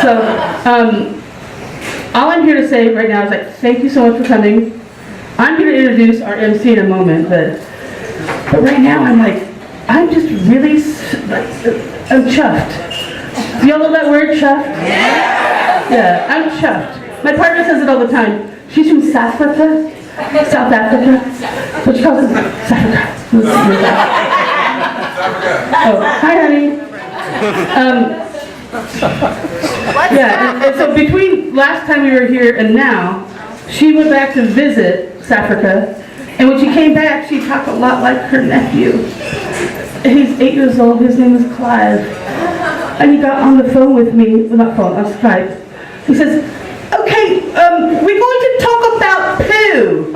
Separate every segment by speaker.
Speaker 1: So, all I'm here to say right now is like, thank you so much for coming. I'm going to introduce our MC in a moment, but right now I'm just really, I'm chuffed. Do y'all know that word, chuffed? Yeah, I'm chuffed. My partner says it all the time. She's from South Africa, but she calls it South Africa. Oh, hi, honey. Yeah, and so between last time we were here and now, she went back to visit South Africa, and when she came back, she talked a lot like her nephew. He's 8 years old, his name is Clive, and he got on the phone with me, well, not phone, on Skype. He says, okay, we're going to talk about poo.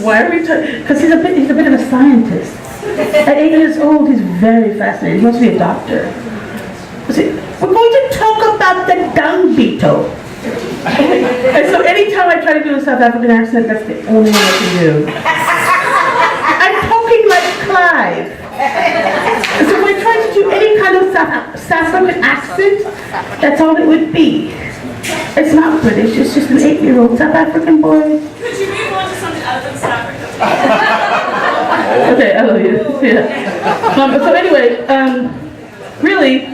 Speaker 1: Why are we talking? Because he's a bit of a scientist. At 8 years old, he's very fascinated. He wants to be a doctor. We're going to talk about the dung beetle. And so anytime I try to do a South African accent, that's the only one I can do. I'm talking like Clive. And so when I try to do any kind of South African accent, that's all it would be. It's not British, it's just an 8-year-old South African boy.
Speaker 2: Could you move on to something other than South Africa?
Speaker 1: Okay, I love you. Yeah. So anyway, really,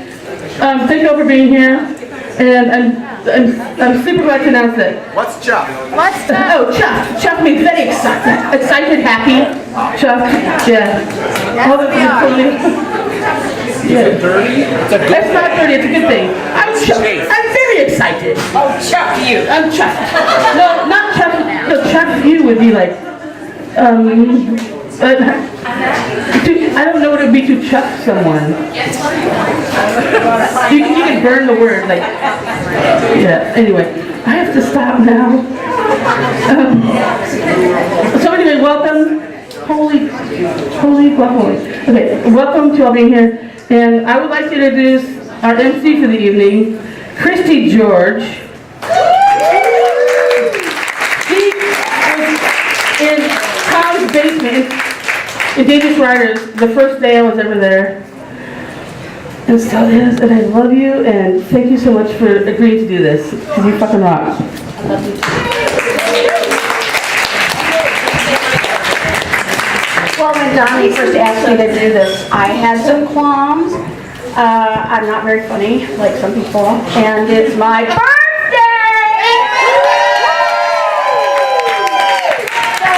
Speaker 1: thank you all for being here, and I'm super glad to announce that.
Speaker 3: What's chuff?
Speaker 2: What's that?
Speaker 1: Oh, chuff. Chuff means very excited, happy. Chuff, yeah. All the
Speaker 3: Is it dirty? It's a good
Speaker 1: It's not dirty, it's a good thing. I'm chuffed. I'm very excited.
Speaker 2: Oh, chuff you.
Speaker 1: I'm chuffed. No, not chuffed. No, chuffed you would be like, I don't know what it would be to chuff someone. You can burn the word, like, yeah, anyway. I have to stop now. So anyway, welcome. Holy guacamole. Okay, welcome to all being here. And I would like to introduce our MC for the evening, Christy George. She was in Tom's basement in Dangerous Riders the first day I was ever there. And still is, and I love you, and thank you so much for agreeing to do this, because you fucking rock. I love you too.
Speaker 4: Well, when Domi first asked me to do this, I had some qualms. I'm not very funny, like some people, and it's my birthday! So,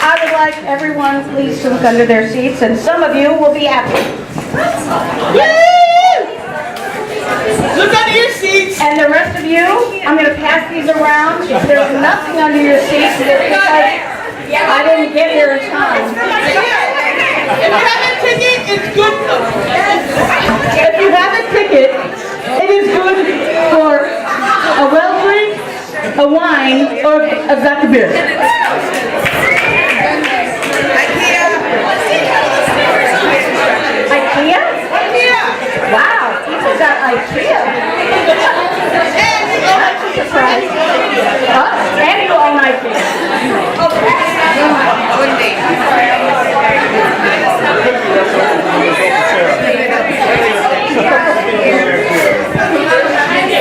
Speaker 4: I would like everyone please to look under their seats, and some of you will be happy.
Speaker 2: Look under your seats.
Speaker 4: And the rest of you, I'm going to pass these around. If there's nothing under your seats, it's because I didn't get here in time.
Speaker 2: If you have a ticket, it's good.
Speaker 1: If you have a ticket, it is good for a well drink, a wine, or a vodka beer.
Speaker 4: IKEA? Wow, people got IKEA. Surprise. And you own IKEA.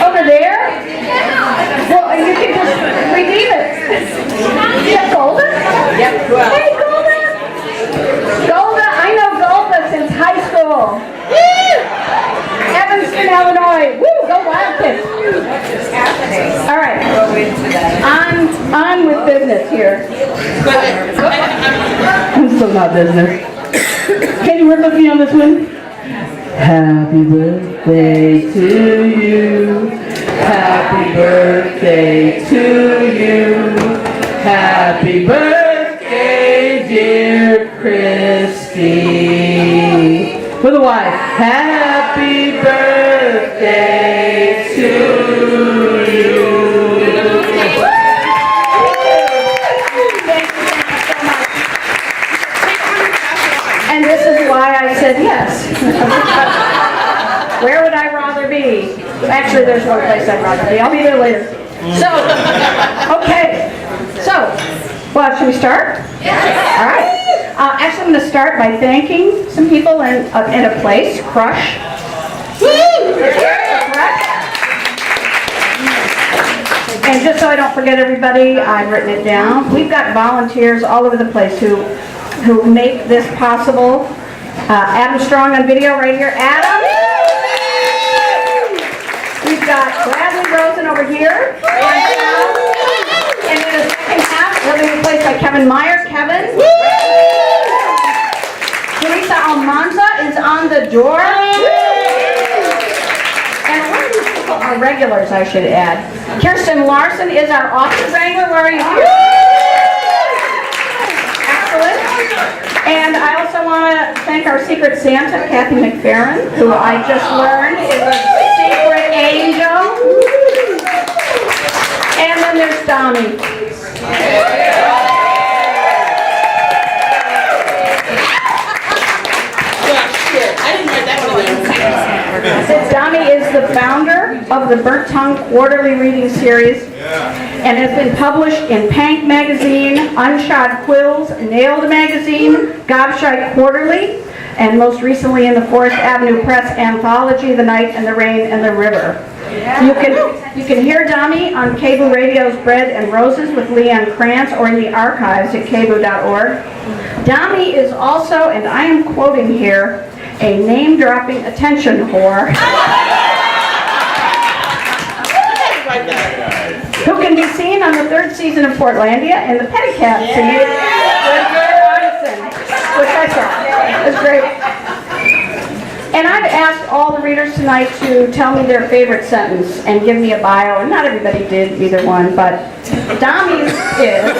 Speaker 4: Over there? Well, you can just redeem it. Yeah, Golda? Yep. Hey, Golda! Golda, I know Golda since high school. Woo! Evanston, Illinois. Woo, go Wildcats. All right. On with business here.
Speaker 1: I'm still not business. Can you work with me on this one? Happy birthday to you. Happy birthday to you. Happy birthday, dear Christy. With a Y. Happy birthday to you.
Speaker 4: And this is why I said yes. Where would I rather be? Actually, there's one place I'd rather be. I'll be there later. So, okay. So, well, should we start? Yes. All right. Actually, I'm going to start by thanking some people in a place, Crush. And just so I don't forget everybody, I've written it down. We've got volunteers all over the place who make this possible. Adam Strong on video right here. Adam! We've got Bradley Rosen over here. And in the second half, he'll be replaced by Kevin Meyer. Kevin. Teresa Almanza is on the door. And one of these people are regulars, I should add. Kirsten Larson is our office wrangler. Where are you? Excellent. And I also want to thank our Secret Santa, Kathy McFerrin, who I just learned is a secret angel. And then there's Domi. Domi is the founder of the Burnt Tongue Quarterly Reading Series and has been published in Pank Magazine, Unshod Quills, Nailed Magazine, Gobshite Quarterly, and most recently in the Forest Avenue Press anthology, The Night and the Rain and the River. You can hear Domi on Cable Radio's Bread and Roses with Leanne Krantz or in the archives at cable.org. Domi is also, and I am quoting here, a name-dropping attention whore who can be seen on the third season of Portlandia in the Petticat scene with Greg Arneson, which I saw. It was great. And I've asked all the readers tonight to tell me their favorite sentence and give me a bio, and not everybody did either one, but Domi's is,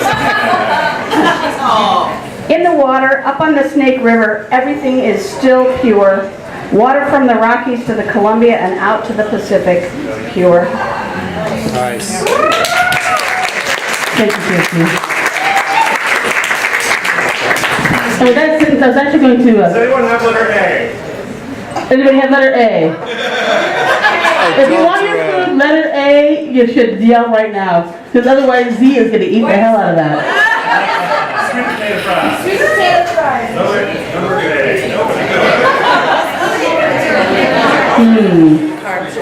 Speaker 4: in the water, up on the Snake River, everything is still pure. Water from the Rockies to the Columbia and out to the Pacific, pure.
Speaker 3: Nice.
Speaker 1: Thank you, Kirsten. And with that sentence, I was actually going to...
Speaker 5: Does anyone have letter A?
Speaker 1: Anybody have letter A? If you want your food, letter A, you should yell right now. Because otherwise Z is going to eat the hell out of that.
Speaker 5: Sweet potato fries.
Speaker 2: Sweet potato fries.
Speaker 5: Number A.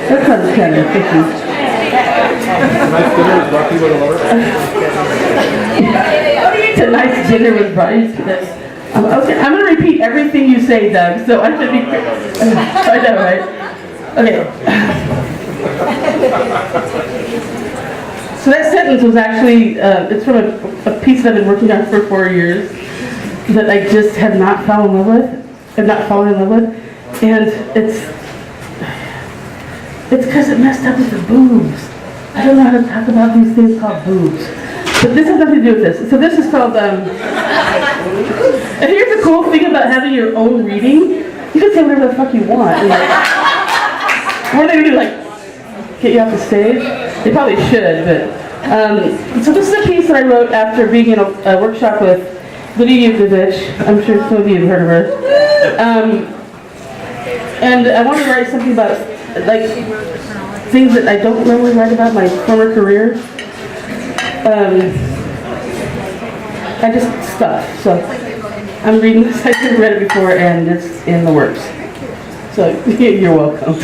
Speaker 1: That sounds kind of fishy. Tonight's dinner was brought you to this. Okay, I'm going to repeat everything you say, Doug, so I should be... I know, right? Okay. So that sentence was actually, it's from a piece that I've been working on for 4 years that I just have not fallen in love with, and it's because it messed up with the boobs. I don't know how to talk about these things called boobs. But this has nothing to do with this. So this is called, and here's the cool thing about having your own reading. You can say whatever the fuck you want. And what are they going to do, like, get you off the stage? They probably should, but... so this is a piece that I wrote after being in a workshop with Lydia Yevgevich. I'm sure some of you have heard of her. And I wanted to write something about, like, things that I don't normally write about, my former career. I just stuff. So I'm reading this. I've read it before, and it's in the works. So you're welcome.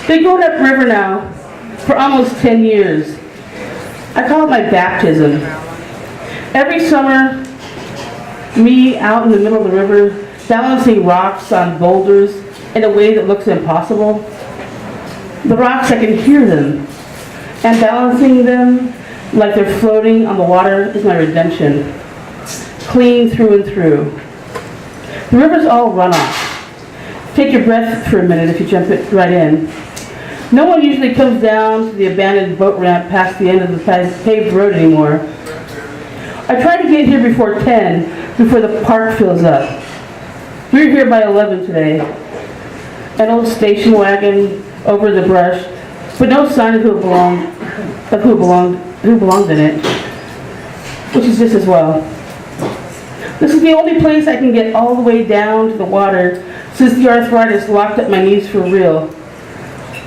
Speaker 1: Been going upriver now for almost 10 years. I call it my baptism. Every summer, me out in the middle of the river, balancing rocks on boulders in a way that looks impossible. The rocks, I can hear them, and balancing them like they're floating on the water is my redemption. Clean through and through. The river's all runoff. Take your breath for a minute if you jump it right in. No one usually comes down to the abandoned boat ramp past the end of the paved road anymore. I tried to get here before 10, before the park fills up. We were here by 11 today. An old station wagon over the brush, but no sign of who belonged in it, which is just as well. This is the only place I can get all the way down to the water since the arthritis locked up my knees for real.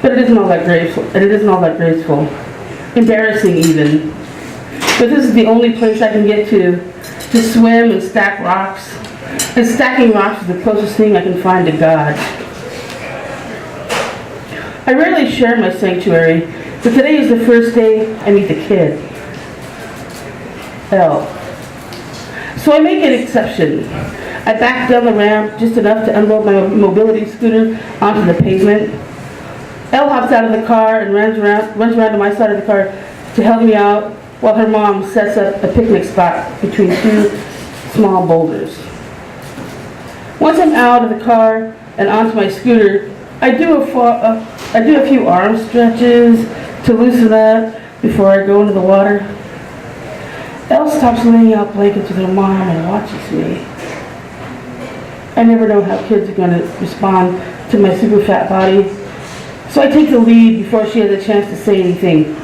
Speaker 1: But it isn't all that graceful. Embarrassing even. But this is the only place I can get to swim and stack rocks And stacking rocks is the closest thing I can find to God. I rarely share my sanctuary, but today is the first day I meet the kid, Elle. So I make an exception. I back down the ramp just enough to unload my mobility scooter onto the pavement. Elle hops out of the car and runs around to my side of the car to help me out while her mom sets up a picnic spot between two small boulders. Once I'm out of the car and onto my scooter, I do a few arm stretches to loosen up before I go into the water. Elle stops laying out blankets with her mom and watches me. I never know how kids are going to respond to my super fat body, so I take the lead before she has a chance to say anything.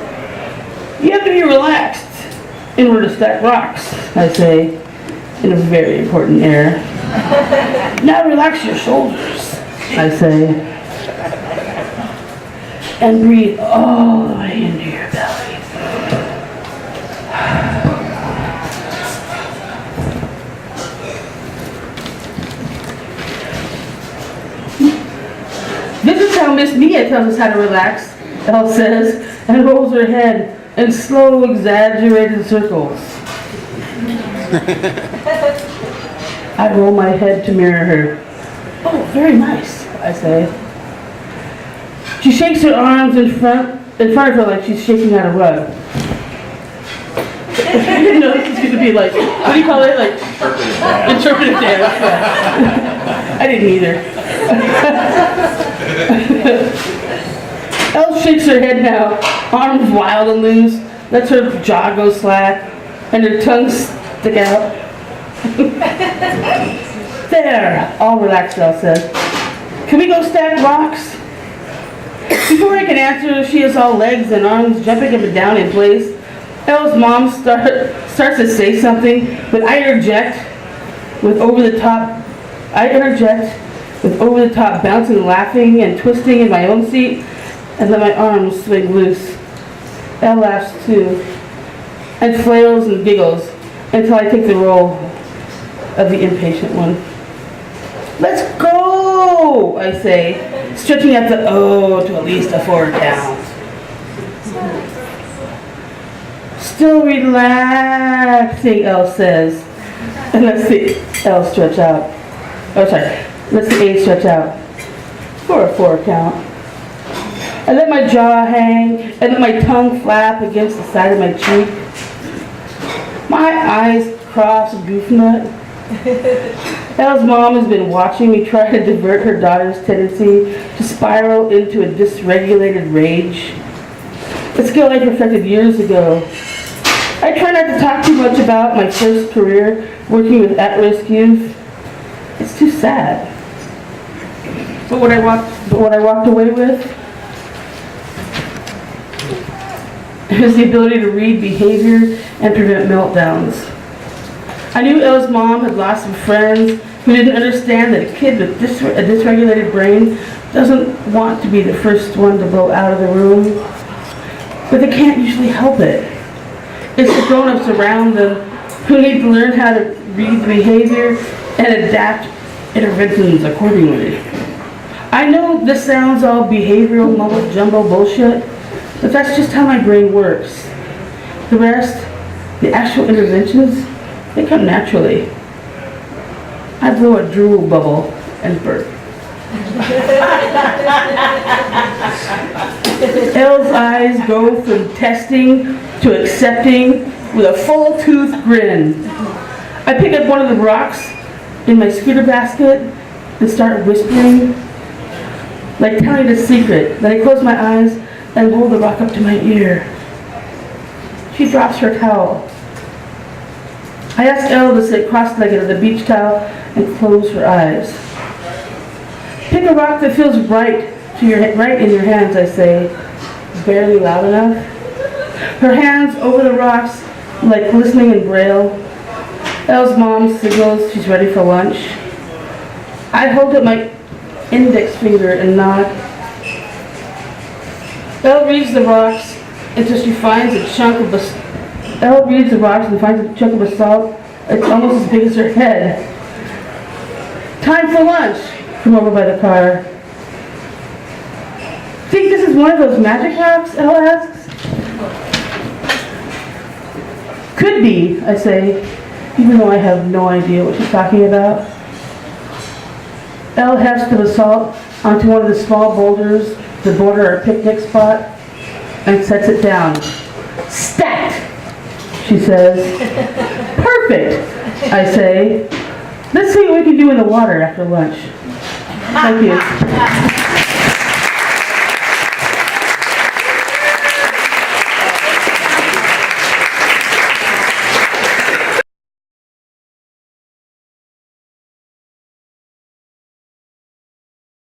Speaker 1: You have to be relaxed in order to stack rocks, I say, in a very important air. Now relax your shoulders, I say, and breathe all the way into your belly. This is how Miss Mia tells us how to relax, Elle says, and rolls her head in slow, exaggerated circles. I roll my head to mirror her. Oh, very nice, I say. She shakes her arms in front of her like she's shaking out a rug. I didn't know this was going to be like, what do you call it? Like interpretive dance. I didn't either. Elle shakes her head now, arms wild and loose, lets her jaw go slack, and her tongue stick out. There, all relaxed, Elle says. Can we go stack rocks? Before I can answer, she is all legs and arms jumping up and down in place. Elle's mom starts to say something, but I interject with over-the-top bouncing, laughing, and twisting in my own seat, and let my arms swing loose. Elle laughs too, and flails and giggles until I take the role of the impatient one. Let's go, I say, stretching at the O to at least a 4 count. Still relaxing, Elle says. And let's the L stretch out. Oh, sorry. Let's the A stretch out. For a 4 count. I let my jaw hang and let my tongue flap against the side of my cheek. My eyes cross goof nut. Elle's mom has been watching me try to divert her daughter's tendency to spiral into a dysregulated rage. A skill I perfected years ago. I try not to talk too much about my first career working with at-risk youth. It's too sad. But what I walked away with is the ability to read behavior and prevent meltdowns. I knew Elle's mom had lost some friends who didn't understand that a kid with a dysregulated brain doesn't want to be the first one to blow out of the room, but they can't usually help it. It's the grown-ups around them who need to learn how to read the behavior and adapt interventions accordingly. I know this sounds all behavioral mumbo-jumbo bullshit, but that's just how my brain works. The rest, the actual interventions, they come naturally. I blow a drool bubble and burp. Elle's eyes go from testing to accepting with a full tooth grin. I pick up one of the rocks in my scooter basket and start whispering, like telling a secret. Then I close my eyes and hold the rock up to my ear. She drops her towel. I ask Elle to sit cross-legged on the beach towel and close her eyes. Pick a rock that feels right in your hands, I say, barely loud enough. Her hands over the rocks like listening in Braille. Elle's mom signals she's ready for lunch. I hold up my index finger and nod. Elle reads the rocks until she finds a chunk of basalt. It's almost as big as her head. Time for lunch. Come over by the car. Think this is one of those magic rocks, Elle asks. Could be, I say, even though I have no idea what she's talking about. Elle hefts the basalt onto one of the small boulders that border our picnic spot and sets it down. Stacked, she says. Perfect, I say. Let's see what we can do in the water after lunch. Thank you.